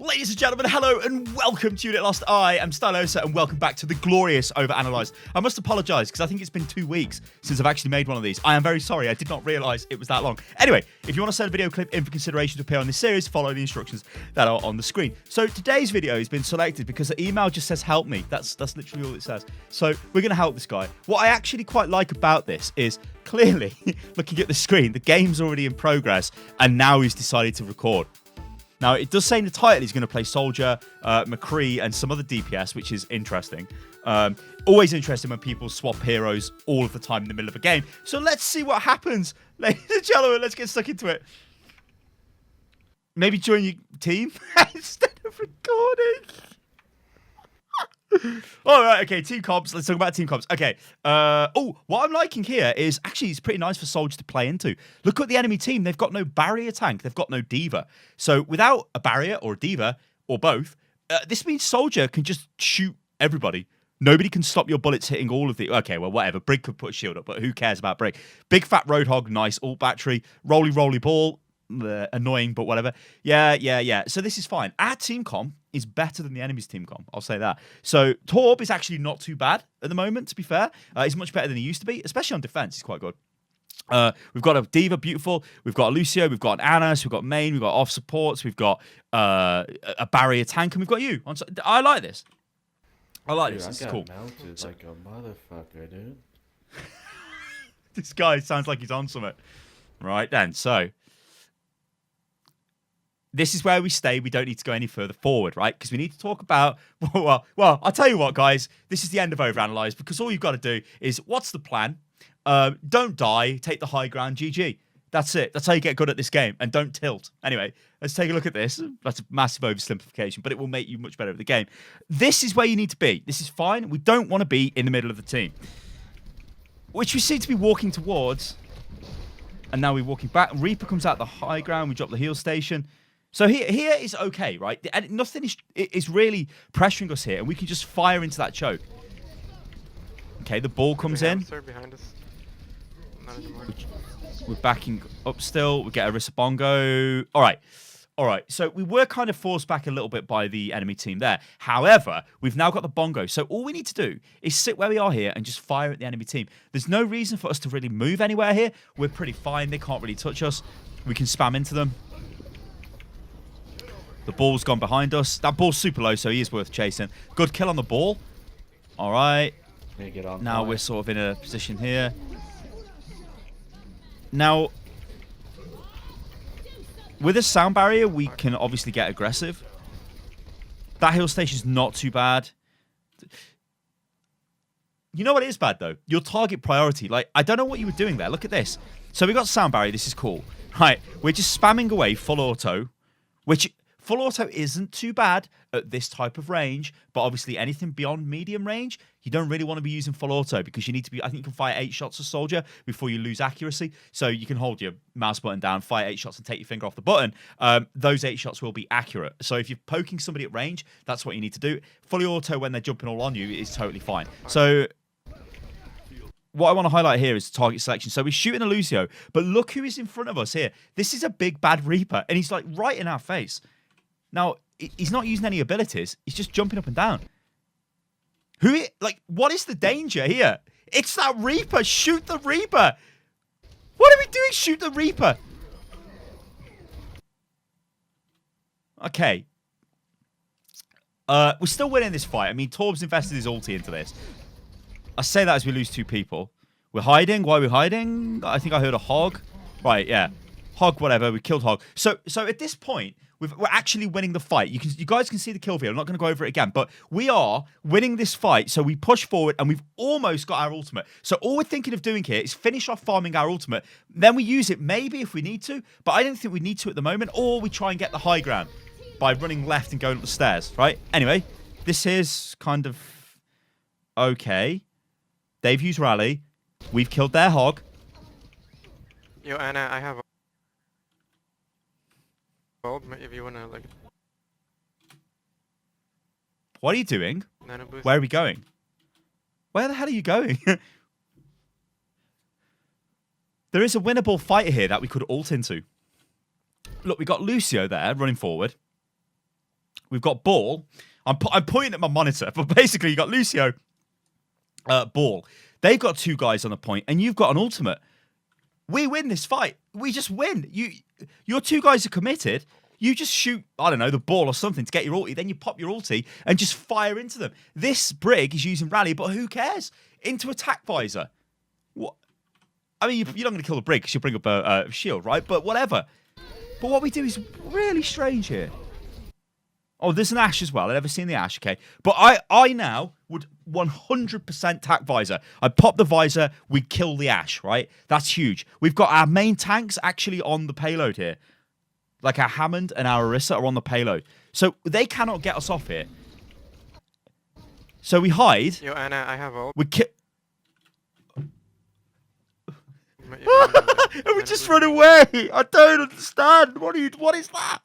Ladies and gentlemen, hello and welcome to Unit Lost. I am Stylosa and welcome back to the glorious OverAnalyzed. I must apologise because I think it's been 2 weeks since I've actually made one of these. I am very sorry, I did not realise it was that long. Anyway, if you want to send a video clip in for consideration to appear on this series, follow the instructions that are on the screen. So today's video has been selected because the email just says help me. That's literally all it says. So we're going to help this guy. What I actually quite like about this is clearly, looking at the screen, the game's already in progress and now he's decided to record. Now, it does say in the title he's going to play Soldier, McCree, and some other DPS, which is interesting. Always interesting when people swap heroes all of the time in the middle of a game. So let's see what happens. Ladies and gentlemen, let's get stuck into it. Maybe join your team instead of recording. All right, okay, team comps. Let's talk about team comps. Okay. What I'm liking here is actually it's pretty nice for Soldier to play into. Look at the enemy team. They've got no barrier tank. They've got no diva. So without a barrier or a diva or both, this means Soldier can just shoot everybody. Nobody can stop your bullets hitting all of the... Okay, well, whatever. Brig could put a shield up, but who cares about Brig? Big fat Roadhog, nice ult battery. Roly ball. Annoying, but whatever. Yeah. So this is fine. Our team comp is better than the enemy's team comp. I'll say that. So Torb is actually not too bad at the moment, to be fair. He's much better than he used to be, especially on defense. He's quite good. We've got a Diva, beautiful. We've got a Lucio. We've got an Annas. We've got main. We've got off supports. We've got a barrier tank, and we've got you. I like this. I like this. This is cool. Melted like a motherfucker, dude. This guy sounds like he's on something. Right then, so this is where we stay. We don't need to go any further forward, right? Because we need to talk about... Well, I'll tell you what, guys. This is the end of OverAnalyzed because all you've got to do is, what's the plan? Don't die. Take the high ground. GG. That's it. That's how you get good at this game. And don't tilt. Anyway, let's take a look at this. That's a massive oversimplification, but it will make you much better at the game. This is where you need to be. This is fine. We don't want to be in the middle of the team, which we seem to be walking towards. And now we're walking back. Reaper comes out the high ground. We drop the heal station. So here is okay, right? And nothing is really pressuring us here, and we can just fire into that choke. Okay, the ball comes in. Behind us. We're backing up still. We get a Rissa Bongo. All right. So we were kind of forced back a little bit by the enemy team there. However, we've now got the Bongo. So all we need to do is sit where we are here and just fire at the enemy team. There's no reason for us to really move anywhere here. We're pretty fine. They can't really touch us. We can spam into them. The ball's gone behind us. That ball's super low, so he is worth chasing. Good kill on the ball. All right. Now we're sort of in a position here. Now, with a sound barrier, we can obviously get aggressive. That hill station's not too bad. You know what is bad, though? Your target priority. Like, I don't know what you were doing there. Look at this. So we got sound barrier. This is cool. Right. We're just spamming away full auto, which... Full auto isn't too bad at this type of range, but obviously anything beyond medium range, you don't really want to be using full auto because you need to be, I think you can fire 8 shots a soldier before you lose accuracy. So you can hold your mouse button down, fire 8 shots and take your finger off the button. Those 8 shots will be accurate. So if you're poking somebody at range, that's what you need to do. Fully auto when they're jumping all on you is totally fine. So what I want to highlight here is target selection. So we're shooting a Lucio, but look who is in front of us here. This is a big bad Reaper and he's like right in our face. Now, he's not using any abilities. He's just jumping up and down. What is the danger here? It's that Reaper. Shoot the Reaper. What are we doing? Shoot the Reaper. Okay. We're still winning this fight. I mean, Torb's invested his ulti into this. I say that as we lose 2 people. We're hiding. Why are we hiding? I think I heard a hog. Right, yeah. Hog, whatever. We killed hog. So at this point... We're actually winning the fight. You guys can see the kill video. I'm not going to go over it again, but we are winning this fight. So we push forward and we've almost got our ultimate. So all we're thinking of doing here is finish off farming our ultimate. Then we use it maybe if we need to, but I don't think we need to at the moment. Or we try and get the high ground by running left and going up the stairs, right? Anyway, this is kind of okay. They've used rally. We've killed their hog. Yo, Anna, I have a bulb if you wanna like. What are you doing? Nano boost. Where are we going? Where the hell are you going? There is a winnable fight here that we could ult into. Look, we got Lucio there running forward. We've got Ball. I'm pointing at my monitor, but basically you got Lucio, Ball. They've got 2 guys on the point, and you've got an ultimate. We win this fight. We just win. Your 2 guys are committed. You just shoot, I don't know, the ball or something to get your ulti. Then you pop your ulti and just fire into them. This Brig is using rally, but who cares? Into attack visor. What? I mean, you're not going to kill the Brig because you'll bring up a shield, right? But whatever. But what we do is really strange here. Oh, there's an Ashe as well. I've never seen the Ashe, okay? But I now would 100% tack visor. I pop the visor, we kill the Ashe, right? That's huge. We've got our main tanks actually on the payload here. Like our Hammond and our Orisa are on the payload. So they cannot get us off here. So we hide. Yo, Anna, I have ult. We kill. If And we just run away. I don't understand. What is that?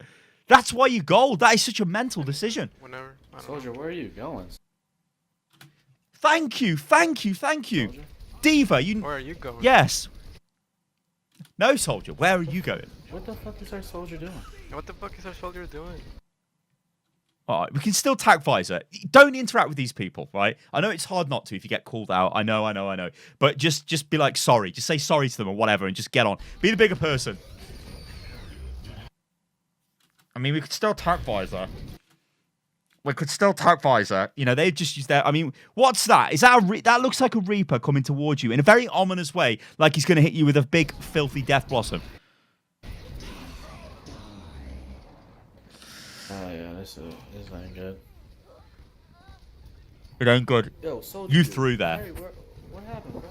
That's why you gold. That is such a mental decision. Whenever. I don't Soldier, know. where are you going? Thank you. Soldier? Diva, you... Where are you going? Yes. No, Soldier. Where are you going? What the fuck is our soldier doing? What the fuck is our soldier doing? All right, we can still tack visor. Don't interact with these people, right? I know it's hard not to if you get called out. I know. But just be like, sorry. Just say sorry to them or whatever and just get on. Be the bigger person. I mean, we could still tack visor. You know, they've just used their... I mean, what's that? Is that that looks like a Reaper coming towards you in a very ominous way, like he's going to hit you with a big, filthy Death Blossom. Oh yeah, this ain't good. It ain't good. Yo, soldier. You threw there. Harry, what happened, bro?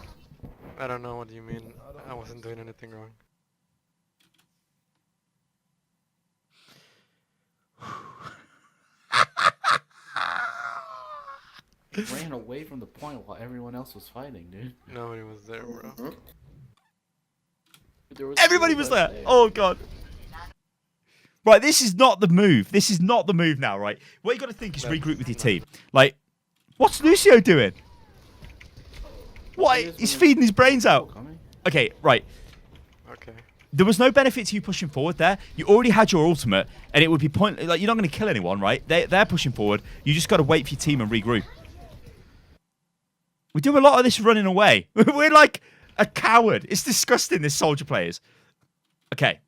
I don't know what you mean. I wasn't doing anything wrong. Ran away from the point while everyone else was fighting, dude. Nobody was there, bro. Everybody was there. Oh, God. Right, this is not the move. This is not the move now, right? What you got to think is regroup with your team. Like, what's Lucio doing? What? He's feeding his brains out. Okay, right. Okay. There was no benefit to you pushing forward there. You already had your ultimate, and it would be pointless. Like, you're not going to kill anyone, right? They're pushing forward. You just got to wait for your team and regroup. We do a lot of this running away. We're like a coward. It's disgusting, this soldier players. Okay.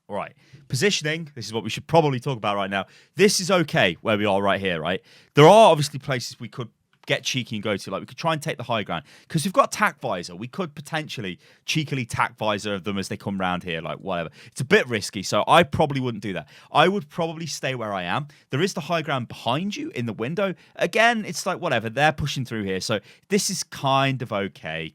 All right. Positioning. This is what we should probably talk about right now. This is okay where we are right here, right? There are obviously places we could get cheeky and go to. Like, we could try and take the high ground. Because we've got tack visor. We could potentially cheekily tack visor of them as they come round here, like whatever. It's a bit risky, so I probably wouldn't do that. I would probably stay where I am. There is the high ground behind you in the window. Again, it's like whatever. They're pushing through here, so this is kind of okay.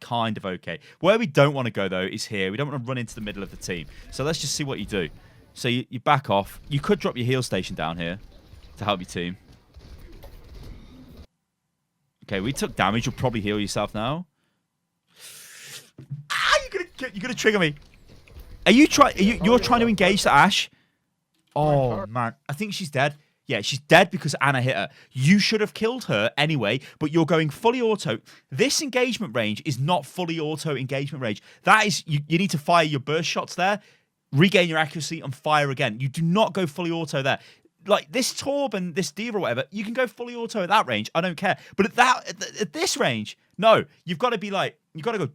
Where we don't want to go, though, is here. We don't want to run into the middle of the team. So let's just see what you do. So you back off. You could drop your heal station down here to help your team. Okay, we took damage. You'll probably heal yourself now. Ah, you're gonna trigger me. Are you trying? You're trying to engage the Ashe? Oh man, I think she's dead. Yeah, she's dead because Anna hit her. You should have killed her anyway, but you're going fully auto. This engagement range is not fully auto engagement range. That is, you need to fire your burst shots there, regain your accuracy, and fire again. You do not go fully auto there. Like this Torb and this Diva or whatever, you can go fully auto at that range. I don't care. But at this range, no. You've got to be like, you've got to go.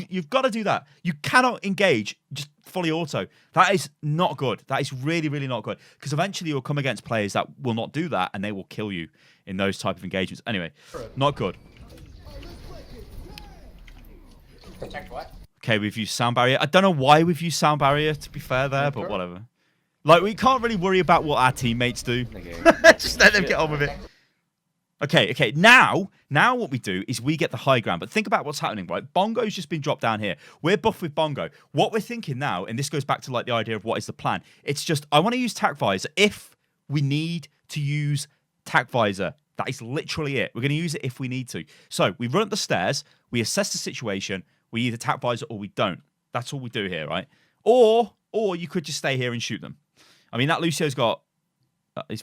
You've got to do that. You cannot engage just fully auto. That is not good. That is really, really not good. Because eventually you'll come against players that will not do that and they will kill you in those type of engagements. Anyway, not good. Protect what? Okay, we've used sound barrier. I don't know why we've used sound barrier, to be fair there, but whatever. Like, we can't really worry about what our teammates do. Just let them get on with it. Okay. Now what we do is we get the high ground. But think about what's happening, right? Bongo's just been dropped down here. We're buff with Bongo. What we're thinking now, and this goes back to like the idea of what is the plan. It's just, I want to use tack visor if we need to use tack visor. That is literally it. We're going to use it if we need to. So we run up the stairs. We assess the situation. We either tack visor or we don't. That's all we do here, right? Or you could just stay here and shoot them. I mean, that Lucio's got... I was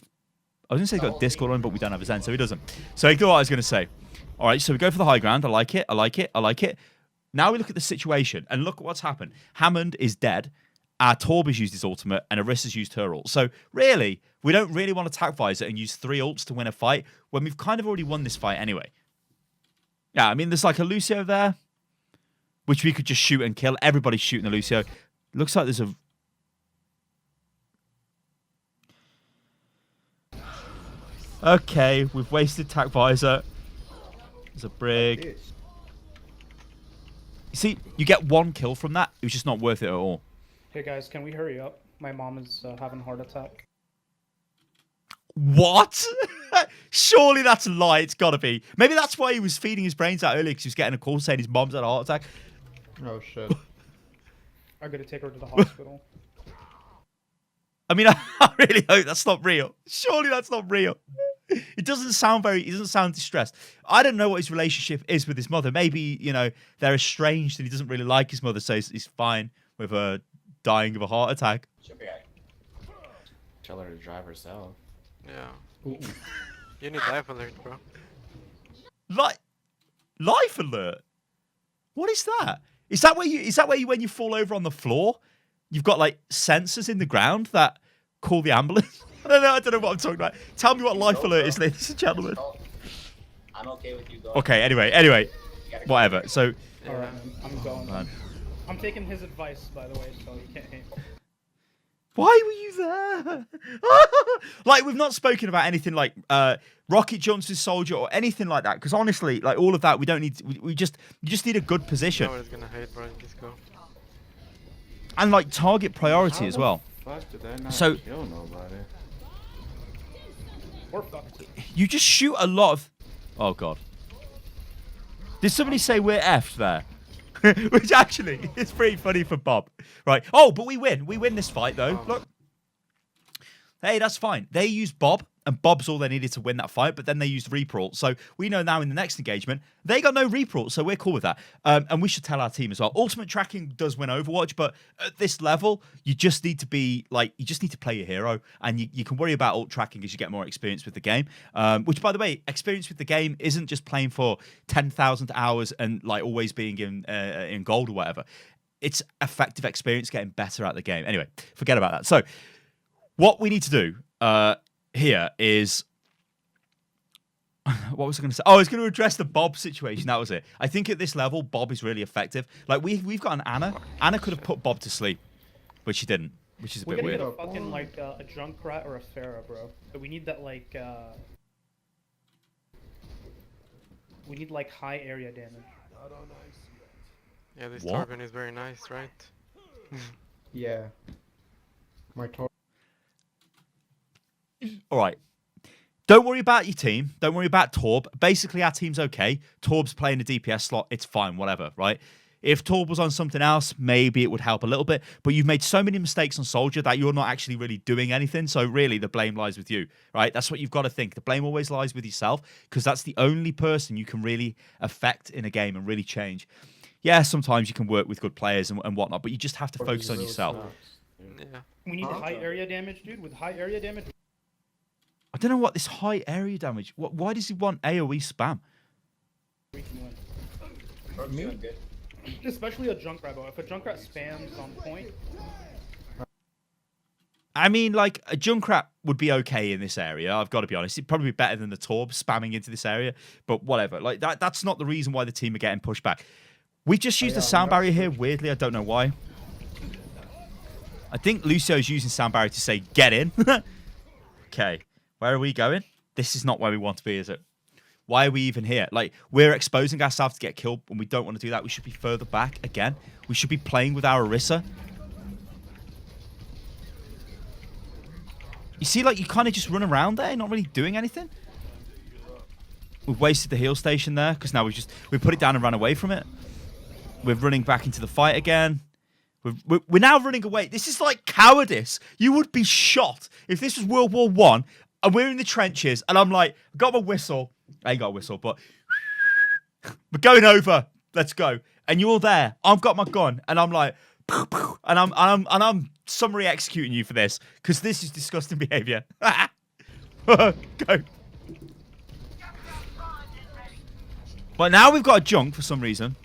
going to say he's got Discord on, but we don't have his end, so he doesn't. So ignore what I was going to say. All right, so we go for the high ground. I like it. Now we look at the situation, and look at what's happened. Hammond is dead. our Torb has used his ultimate, and Orissa's used her ult. So really, we don't really want to attack Visor and use 3 ults to win a fight when we've kind of already won this fight anyway. Yeah, I mean, there's like a Lucio there, which we could just shoot and kill. Everybody's shooting the Lucio. Looks like there's a... Okay, we've wasted attack Visor. There's a Brig. You see, you get 1 kill from that. It was just not worth it at all. Hey guys, can we hurry up? My mom is having a heart attack. What? Surely that's a lie. It's got to be. Maybe that's why he was feeding his brains out earlier, because he was getting a call saying his mom's had a heart attack. Oh shit. I'm gonna take her to the hospital. I mean, I really hope that's not real. Surely that's not real. It doesn't sound distressed. I don't know what his relationship is with his mother. Maybe, you know, they're estranged and he doesn't really like his mother, so he's fine with her dying of a heart attack. She'll be alright. Tell her to drive herself. Yeah. You need life alert, bro. Life alert? What is that? Is that where you when you fall over on the floor, you've got like sensors in the ground that call the ambulance? I don't know what I'm talking about. Tell me what life alert is, ladies and gentlemen. I'm okay with you going. Okay, anyway. Whatever. So Alright, I'm going. Man. I'm taking his advice, by the way, so you can't hate me. why were you there? Like, we've not spoken about anything like rocket jumps with Soldier or anything like that, because honestly, like all of that, we don't need. You just need a good position. No one's gonna hate, bro. Just go. And like target priority as well. Fuck, did I not So- kill nobody? We're fucked. You just shoot a lot of... Oh, God. Did somebody say we're effed there? Which actually is pretty funny for Bob. Right. Oh, but we win. We win this fight, though. Look. Hey, that's fine. They used Bob, and Bob's all they needed to win that fight, but then they used Reaper ult. So we know now in the next engagement, they got no Reaper ult, so we're cool with that. And we should tell our team as well. Ultimate tracking does win Overwatch, but at this level, you just need to be, like, you just need to play your hero, and you can worry about ult tracking as you get more experience with the game. Which, by the way, experience with the game isn't just playing for 10,000 hours and, like, always being in gold or whatever. It's effective experience getting better at the game. Anyway, forget about that. So, what we need to do here is... What was I going to say? Oh, I was going to address the Bob situation. That was it. I think at this level, Bob is really effective. Like, we've got an Anna. Anna could have put Bob to sleep, but she didn't, which is a We're bit gonna weird. get a fucking, like, a Junkrat or a Pharah, bro. But we need that, like, we need, like, high area damage. Yeah, this What? Torben is very nice, right? Yeah. My tor. All right. Don't worry about your team. Don't worry about Torb. Basically, our team's okay. Torb's playing a DPS slot. It's fine, whatever, right? If Torb was on something else, maybe it would help a little bit. But you've made so many mistakes on Soldier that you're not actually really doing anything. So really, the blame lies with you, right? That's what you've got to think. The blame always lies with yourself, because that's the only person you can really affect in a game and really change. Yeah, sometimes you can work with good players and whatnot, but you just have to focus on yourself. Yeah. We need high area damage, dude. With high area damage, I don't know what this high area damage... Why does he want AoE spam? we can win. Torque's doing good. Especially a Junkrat, bro. If a Junkrat spams on point, I mean, like, a Junkrat would be okay in this area, I've got to be honest. It'd probably be better than the Torb spamming into this area, but whatever. Like, that's not the reason why the team are getting pushed back. We just used a sound barrier here, weirdly. I don't know why. I think Lucio's using sound barrier to say, get in. Okay, where are we going? This is not where we want to be, is it? Why are we even here? Like, we're exposing ourselves to get killed, and we don't want to do that. We should be further back again. We should be playing with our Orisa. You see, like, you kind of just run around there, not really doing anything. We've wasted the heal station there, because now we put it down and ran away from it. We're running back into the fight again. We're now running away. This is like cowardice. You would be shot if this was World War I, and we're in the trenches, and I'm like, I've got my whistle. I ain't got a whistle, but we're going over. Let's go. And you're there. I've got my gun, and I'm like, and I'm summary executing you for this, because this is disgusting behavior. Go. But now we've got a junk for some reason.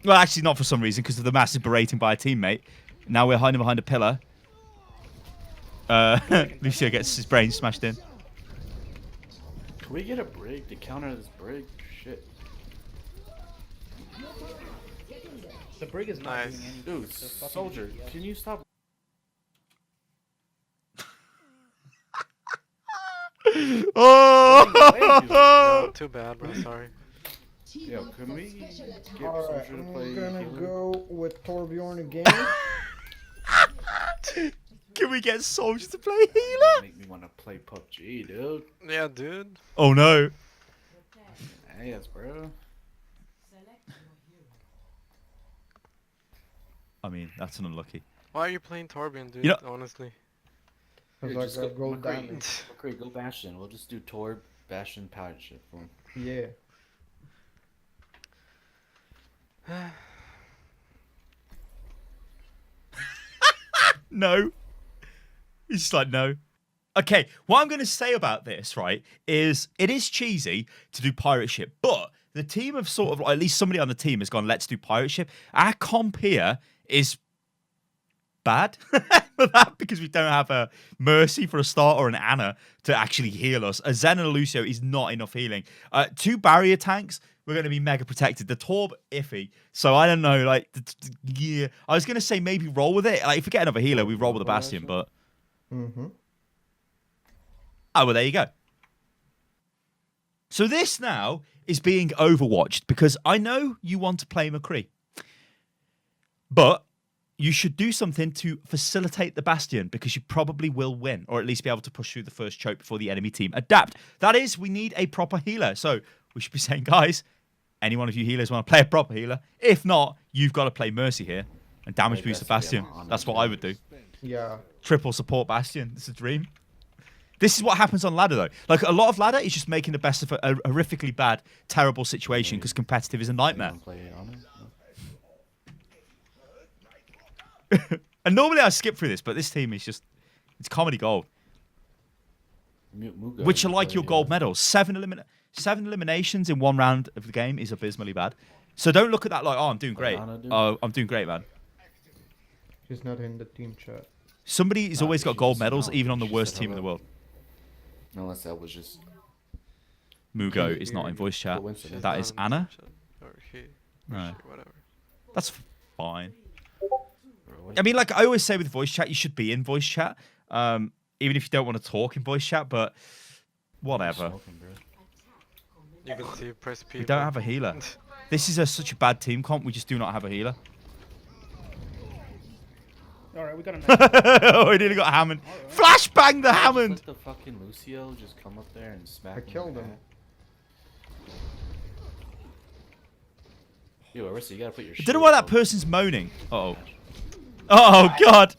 Well, actually not for some reason, because of the massive berating by a teammate. Now we're hiding behind a pillar. Lucio gets his brain smashed in. Can we get a brig to counter this brig? Shit. The brig is not Nice. doing anything. Dude, It's a fucking soldier, DPS. can you stop? Oh! No, too bad, bro. Sorry. Yo, can we get Alright, soldier to play I'm gonna healer? go with Torbjorn again. Can we get Soldier to play healer? Make me want to play PUBG, dude. Yeah, dude. Oh no. Yes, bro. I mean, that's an unlucky. Why are you playing Torbjorn, dude? You know- Honestly. Cause Here, I just got gold McCree, damage. McCree, go Bastion. We'll just do Torb, Bastion, Pirate shit for him. Yeah. No. He's just like, no. Okay, what I'm going to say about this, right, is it is cheesy to do pirate ship, but the team have sort of, or at least somebody on the team has gone, let's do pirate ship. Our comp here is bad for that because we don't have a Mercy for a start or an Anna to actually heal us. A Zen and a Lucio is not enough healing. 2 barrier tanks, we're going to be mega protected. The Torb, iffy. So I don't know, like, yeah. I was going to say maybe roll with it. Like, if we get another healer, we roll with the Bastion, but... Mm-hmm. Oh, well, there you go. So this now is being overwatched because I know you want to play McCree. But you should do something to facilitate the Bastion because you probably will win, or at least be able to push through the first choke before the enemy team adapt. That is, we need a proper healer. So we should be saying, guys, any one of you healers want to play a proper healer? If not, you've got to play Mercy here and damage Wait, boost the that's- yeah, Bastion. I'm That's what honest, I would do. Yeah. Triple support Bastion. It's a dream. This is what happens on ladder, though. Like, a lot of ladder is just making the best of a horrifically bad, terrible situation because competitive is a nightmare. Anyone play on it? No? And normally I skip through this, but this team is just, it's comedy gold. Muga, Which are you like play, your gold medals. 7 eliminations in one round of the game is abysmally bad. So don't look at that like, oh, I'm doing great. Banana, dude. Oh, I'm doing great, man. She's not in the team chat. Somebody has Nah, always got she gold just- medals, no, even on the she worst said team in the hello. world. Unless that was just Mugo is not in voice chat. coincidence. That is Anna. Or he. No. She, whatever. That's fine. Bro, what- I mean, like I always say with voice chat, you should be in voice chat, even if you don't want to talk in voice chat. But whatever. Smoking, bro. You can see press P. We don't have a healer. This is such a bad team comp. We just do not have a healer. Alright, we got a nice Oh, we nearly got Hammond. Flashbang the Hammond. Let the fucking Lucio just come up there and smack I him killed in the him. head. Yo, Arissa, you gotta put your I don't know why that shield person's moaning. Uh-oh. Oh, God.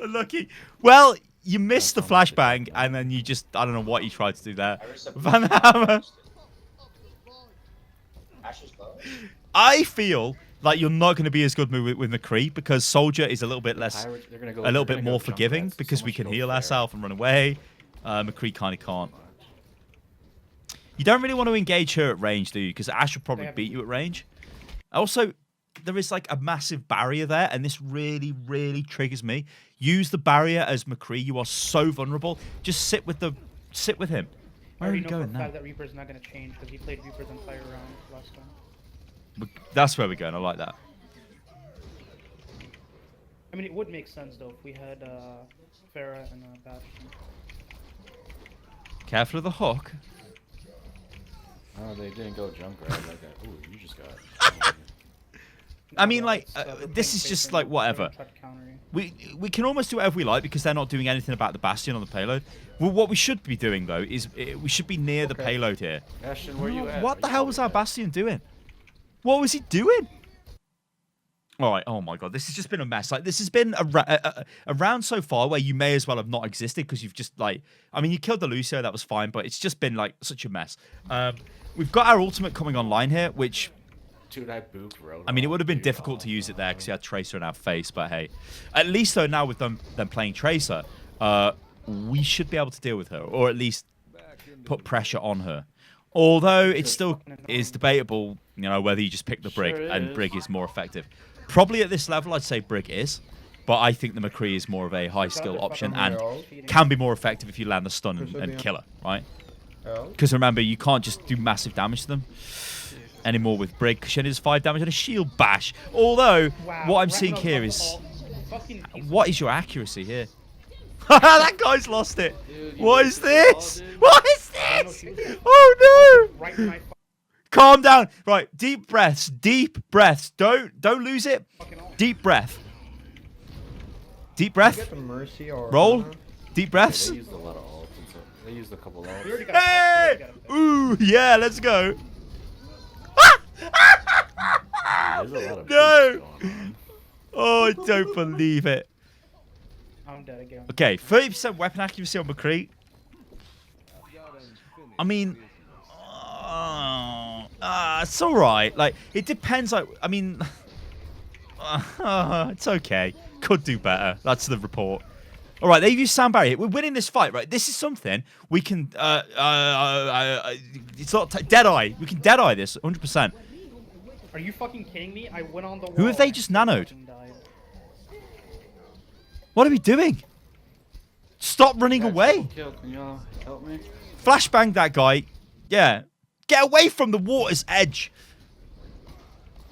Lucky. Well, you missed the flashbang, and then you just, I don't know what you tried to do there. Van Hammer. Ashe is low. I feel like you're not going to be as good with McCree because Soldier is a little bit less, Pirates, they're gonna go, a little they're bit gonna more go jump forgiving rats, because so we much can go heal fair. ourselves and run away. McCree kind of can't. You don't really want to engage her at range, do you? Because Ashe will probably They have- beat you at range. Also, there is like a massive barrier there, and this really, really triggers me. Use the barrier as McCree. You are so vulnerable. Just sit with him. I Where are already we know for a going now? fact that Reaper's not going to change because he played Reaper's entire round last time. That's where we're going. I like that. I mean, it would make sense though if we had Farah and Bastion. Careful of the hook. Oh, they didn't go jump grab like that. Ooh, you just got. I mean, like, It's, we're this playing is just safe like and whatever. they're gonna try to counter you. We can almost do whatever we like because they're not doing anything about the Bastion on the payload. Well, what we should be doing though is we should be near the Okay. payload here. Ashton, where you at? What Are the you hell over was our there? Bastion doing? What was he doing? All right. Oh my God, this has just been a mess. Like this has been a round so far where you may as well have not existed because you've just like, I mean, you killed the Lucio, that was fine, but it's just been like such a mess. We've got our ultimate coming online here, which Dude, I booped Roadhog. I mean, it would have been dude. difficult to use it there because he had Tracer in our face, but hey. At least, though, now with them playing Tracer, we should be able to deal with her, or at least put pressure on her. Although it still is debatable, you know, whether you just pick the Brig Sure and is. Brig is more effective. Probably at this level, I'd say Brig is. But I think the McCree is more of a high skill option and can be more effective if you land the stun and kill her, right? Because remember, you can't just do massive damage to them anymore with Brig, because she only does 5 damage and a shield bash. Although, what I'm seeing here is... What is your accuracy here? That guy's lost it. What is this? What is this? Oh no! Calm down. Right, deep breaths. Deep breaths. Don't lose it. Deep breath. Deep breath. Roll. Deep breaths. They used a lot of ults and stuff. They used a couple ults. Hey! Ooh, yeah, let's go. There's a lot of No! going on. Oh, I don't believe it. I'm dead again. Okay, 30% weapon accuracy on McCree. I mean, it's all right. Like, it depends. Like, I mean, it's okay. Could do better. That's the report. All right, they've used sound barrier. We're winning this fight, right? This is something we can. It's not Deadeye. We can Deadeye this 100%. Are you fucking kidding me? I went on the wall. Who have they just nanoed? What are we doing? Stop running away. Can y'all help me? Flashbang that guy. Yeah. Get away from the water's edge.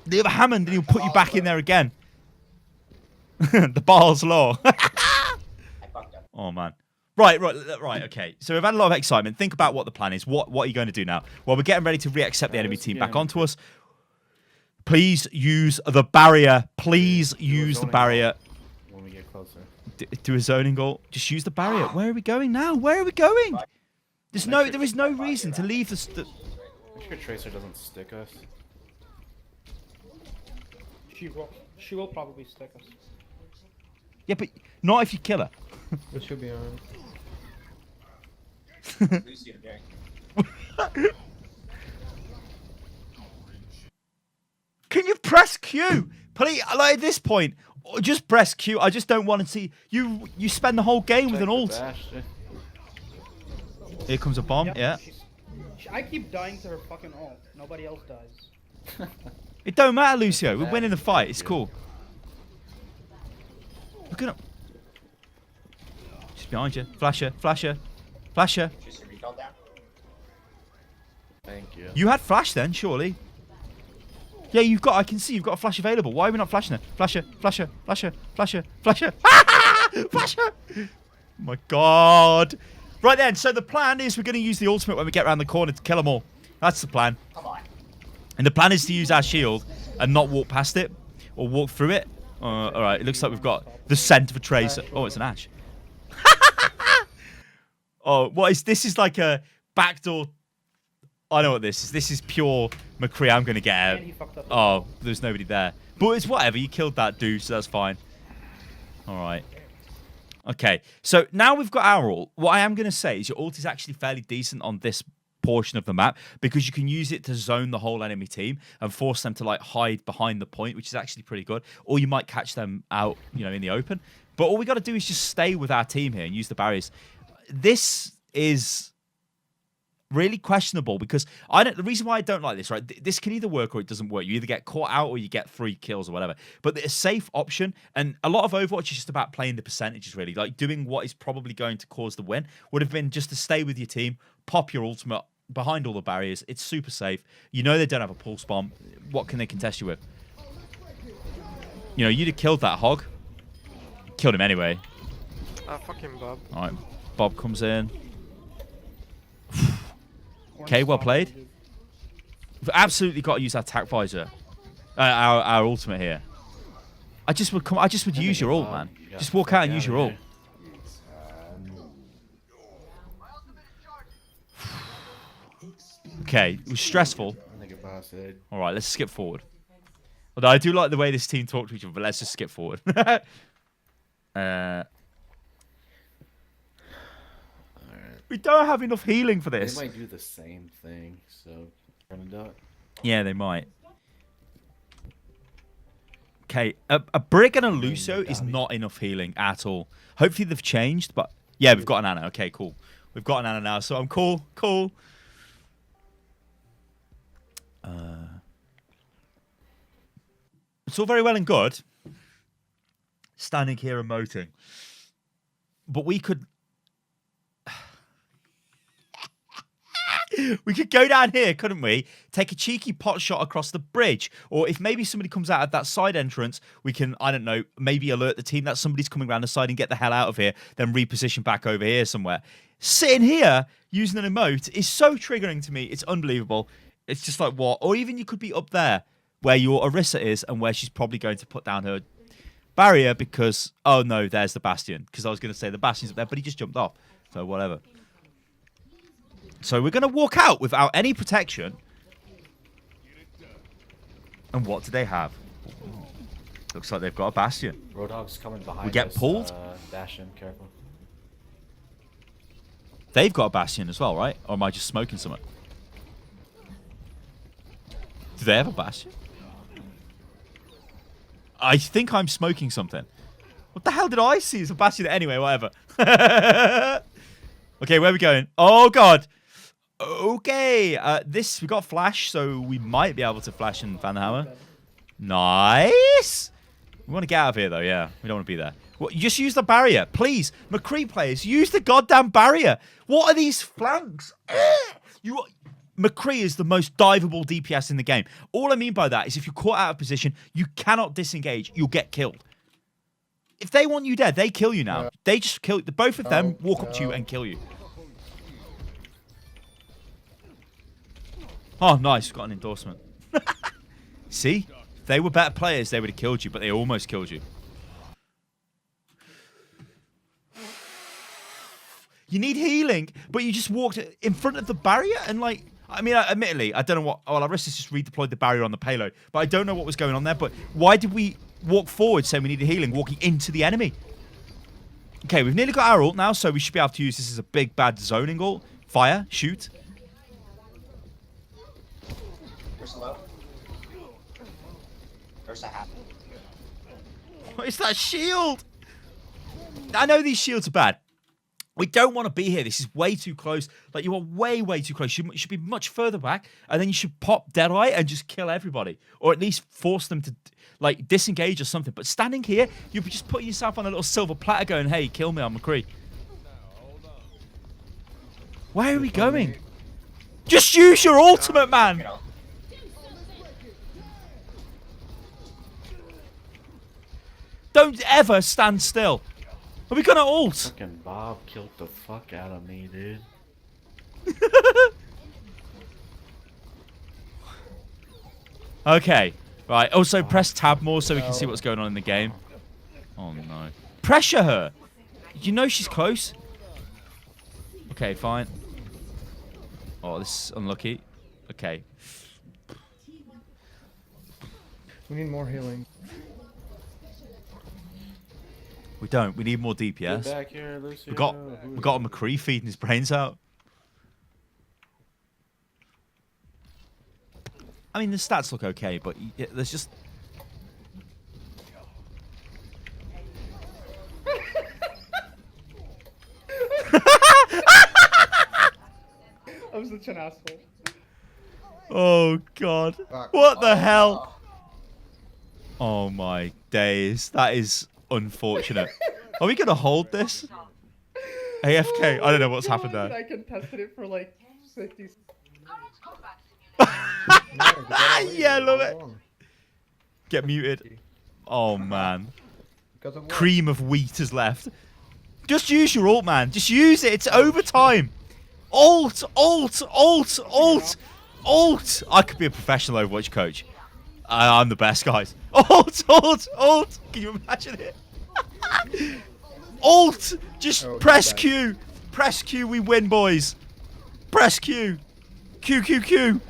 The other Hammond, and he'll put you back in there again. The Baal's law. Oh, man. Right, okay. So we've had a lot of excitement. Think about what the plan is. What are you going to do now? Well, we're getting ready to re-accept the enemy team back onto us. Please use the barrier. Please use the barrier. When we get closer. Do a zoning goal. Just use the barrier. Where are we going now? Where are we going? There is no reason to leave the... Make sure Tracer doesn't stick us. She will probably stick us. Yeah, but not if you kill her. It should be on. Can you press Q? Please, like at this point, just press Q. I just don't want to see you. You spend the whole game with an ult. Here comes a bomb. Yeah. I keep dying to her fucking ult. Nobody else dies. It don't matter, Lucio. We're winning the fight. It's cool. Look at him. She's behind you. Flasher. Flasher. Flasher. Thank you. You had flash then, surely. Yeah, you've got. I can see you've got a flash available. Why are we not flashing her? Flasher. Flasher. Flasher. Flasher. Flasher. Flasher. Oh my God. Right then. So the plan is we're going to use the ultimate when we get around the corner to kill them all. That's the plan. Come on. And the plan is to use our shield and not walk past it or walk through it. All right. It looks like we've got the scent of a Tracer. Oh, it's an Ashe. Oh, what is this? Is like a backdoor. I know what this is. This is pure McCree. I'm going to get out. Oh, there's nobody there. But it's whatever. You killed that dude, so that's fine. All right. Okay. So now we've got our ult. What I am going to say is your ult is actually fairly decent on this portion of the map because you can use it to zone the whole enemy team and force them to like hide behind the point, which is actually pretty good. Or you might catch them out, in the open. But all we got to do is just stay with our team here and use the barriers. This is really questionable because the reason why I don't like this, right? This can either work or it doesn't work. You either get caught out or you get 3 kills or whatever. But a safe option, and a lot of Overwatch is just about playing the percentages, really. Like doing what is probably going to cause the win would have been just to stay with your team, pop your ultimate behind all the barriers. It's super safe. They don't have a pulse bomb. What can they contest you with? You'd have killed that hog. Killed him anyway. Fucking Bob. All right, Bob comes in. Okay, well played. We've absolutely got to use our attack visor, our ultimate here. I just would use your ult, man. Just walk out and use your ult. Okay, it was stressful. All right, let's skip forward. Although I do like the way this team talk to each other, but let's just skip forward. We don't have enough healing for this. They might do the same thing, so trying to do it. Yeah, they might. Okay, a Brig and a Lucio is not enough healing at all. Hopefully they've changed, but yeah, we've got an Ana. Okay, cool. We've got an Ana now, so I'm cool. Cool. It's all very well and good standing here emoting, but we could go down here, couldn't we? Take a cheeky pot shot across the bridge, or if maybe somebody comes out of that side entrance, we can, I don't know, maybe alert the team that somebody's coming around the side and get the hell out of here, then reposition back over here somewhere. Sitting here using an emote is so triggering to me. It's unbelievable. It's just like, what? Or even you could be up there where your Orisa is and where she's probably going to put down her barrier because, oh no, there's the Bastion. Because I was going to say the Bastion's up there, but he just jumped off. So whatever. So we're going to walk out without any protection. And what do they have? Looks like they've got a Bastion. Roadhog's coming behind We get us, pulled? Dash in, careful. They've got a Bastion as well, right? Or am I just smoking something? Do they have a Bastion? I think I'm smoking something. What the hell did I see as a Bastion? Anyway, whatever. Okay, where are we going? Oh, God. Okay. We got flash, so we might be able to flash and fan the hammer. Nice. We want to get out of here, though, yeah. We don't want to be there. Well, just use the barrier. Please, McCree players, use the goddamn barrier. What are these flanks? McCree is the most diveable DPS in the game. All I mean by that is if you're caught out of position, you cannot disengage. You'll get killed. If they want you dead, they kill you now. They just kill both of them, walk up to you and kill you. Oh, nice. Got an endorsement. See? If they were better players, they would have killed you, but they almost killed you. You need healing, but you just walked in front of the barrier and like... I mean, admittedly, I don't know what... Well, Arista's just redeployed the barrier on the payload, but I don't know what was going on there, but why did we walk forward saying we needed healing, walking into the enemy? Okay, we've nearly got our ult now, so we should be able to use this as a big, bad zoning ult. Fire, shoot. First low. First a half. What is that shield? I know these shields are bad. We don't want to be here. This is way too close. Like, you are way, way too close. You should be much further back, and then you should pop Deadeye and just kill everybody. Or at least force them to, like, disengage or something. But standing here, you'll be just putting yourself on a little silver platter going, hey, kill me, I'm McCree. Where are we going? Just use your ultimate, man! Don't ever stand still. Are we gonna ult? Fucking Bob killed the fuck out of me, dude. Okay. Right. Also, press tab more so we can see what's going on in the game. Oh, no. Pressure her. You know she's close. Okay, fine. Oh, this is unlucky. Okay. We need more healing. We don't. We need more Get DPS. back here, Lucio. We got a McCree feeding his brains out. I mean, the stats look okay, but there's just... I'm such an asshole. Oh, God. What the hell? Oh, my days. That is unfortunate. Are we going to hold this? AFK. I don't know what's happened there. I contested it for like 50. Yeah, love it. Get muted. Oh, man. Cream of wheat is left. Just use your ult, man. Just use it. It's overtime. Ult, ult, ult, ult, ult. I could be a professional Overwatch coach. I'm the best, guys. Ult, ult, ult. Can you imagine it? Ult. Just press Q. Press Q. We win, boys. Press Q. Q, Q, Q.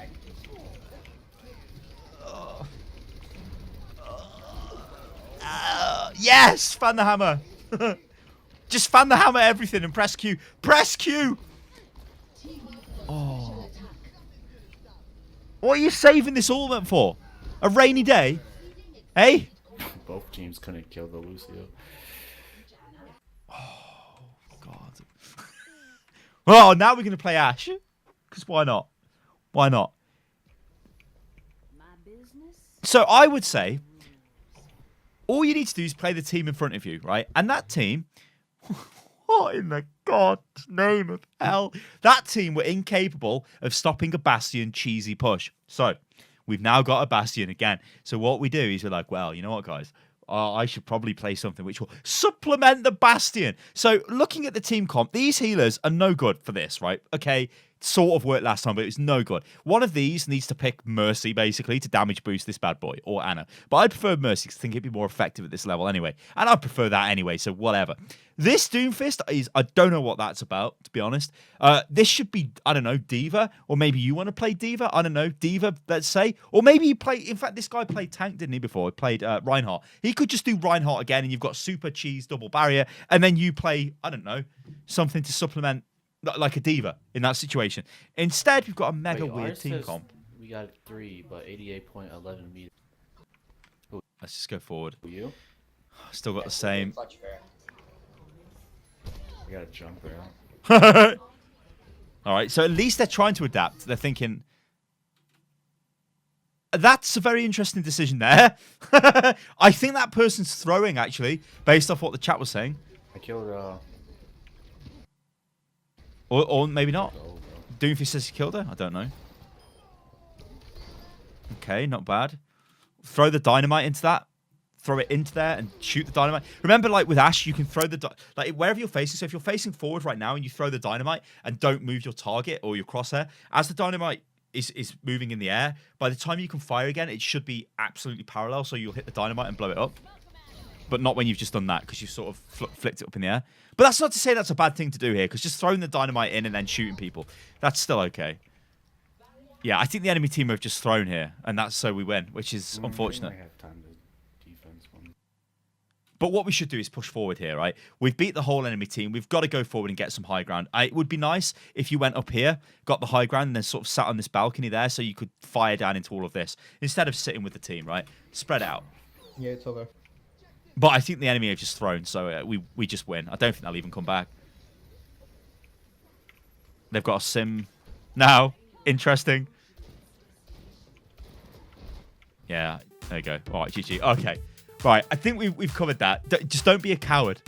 Yes! Fan the hammer. Just fan the hammer everything and press Q. Press Q! Oh. What are you saving this ultimate for? A rainy day? Hey? Both teams couldn't kill the Lucio. Oh, God. Well, now we're going to play Ashe. Because why not? Why not? So I would say all you need to do is play the team in front of you, right? And that team, what in the God's name of hell? That team were incapable of stopping a Bastion cheesy push. So we've now got a Bastion again. So what we do is we're like, well, you know what, guys? I should probably play something which will supplement the Bastion. So looking at the team comp, these healers are no good for this, right? Okay, sort of worked last time, but it's no good. One of these needs to pick Mercy, basically, to damage boost this bad boy, or Anna. But I prefer Mercy because I think it'd be more effective at this level anyway. And I prefer that anyway, so whatever. This Doomfist is, I don't know what that's about, to be honest. This should be, I don't know, D.Va, or maybe you want to play D.Va, I don't know, D.Va, let's say. Or maybe you play, in fact, this guy played tank, didn't he, before? He played Reinhardt. He could just do Reinhardt again, and you've got super cheese, double barrier, and then you play, I don't know, something to supplement like a D.Va in that situation. Instead, we've got a mega weird team comp. We got 3, but 88.11 meters. Let's just go forward. You? Still got the same. Clutch fair. I got a jump rail. All right, so at least they're trying to adapt. They're thinking, that's a very interesting decision there. I think that person's throwing, actually, based off what the chat was saying. I killed Or maybe not. oh, Doomfist says he killed her? I don't know. Okay, not bad. Throw the dynamite into that. Throw it into there and shoot the dynamite. Remember, like with Ashe, you can throw the... like wherever you're facing. So if you're facing forward right now and you throw the dynamite and don't move your target or your crosshair, as the dynamite is moving in the air, by the time you can fire again, it should be absolutely parallel. So you'll hit the dynamite and blow it up. But not when you've just done that, because you've sort of flicked it up in the air. But that's not to say that's a bad thing to do here, because just throwing the dynamite in and then shooting people, that's still okay. Yeah, I think the enemy team have just thrown here, and that's so we win, which is unfortunate. I have time to defense one. But what we should do is push forward here, right? We've beat the whole enemy team. We've got to go forward and get some high ground. It would be nice if you went up here, got the high ground, and then sort of sat on this balcony there so you could fire down into all of this, instead of sitting with the team, right? Spread out. Yeah, it's over. But I think the enemy have just thrown, so we just win. I don't think they'll even come back. They've got a sim now. Interesting. Yeah, there you go. All right, GG. Okay. Right, I think we've covered that. Just don't be a coward.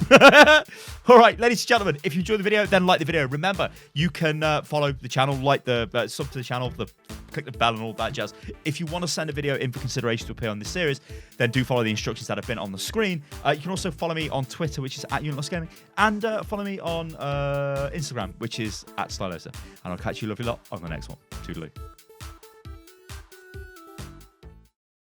All right, ladies and gentlemen, if you enjoyed the video, then like the video. Remember, you can follow the channel, like the sub to the channel, click the bell and all that jazz. If you want to send a video in for consideration to appear on this series, then do follow the instructions that have been on the screen. You can also follow me on Twitter, which is @UnitLostGaming, and follow me on Instagram, which is @Stylosa. And I'll catch you lovely lot on the next one. Toodaloo.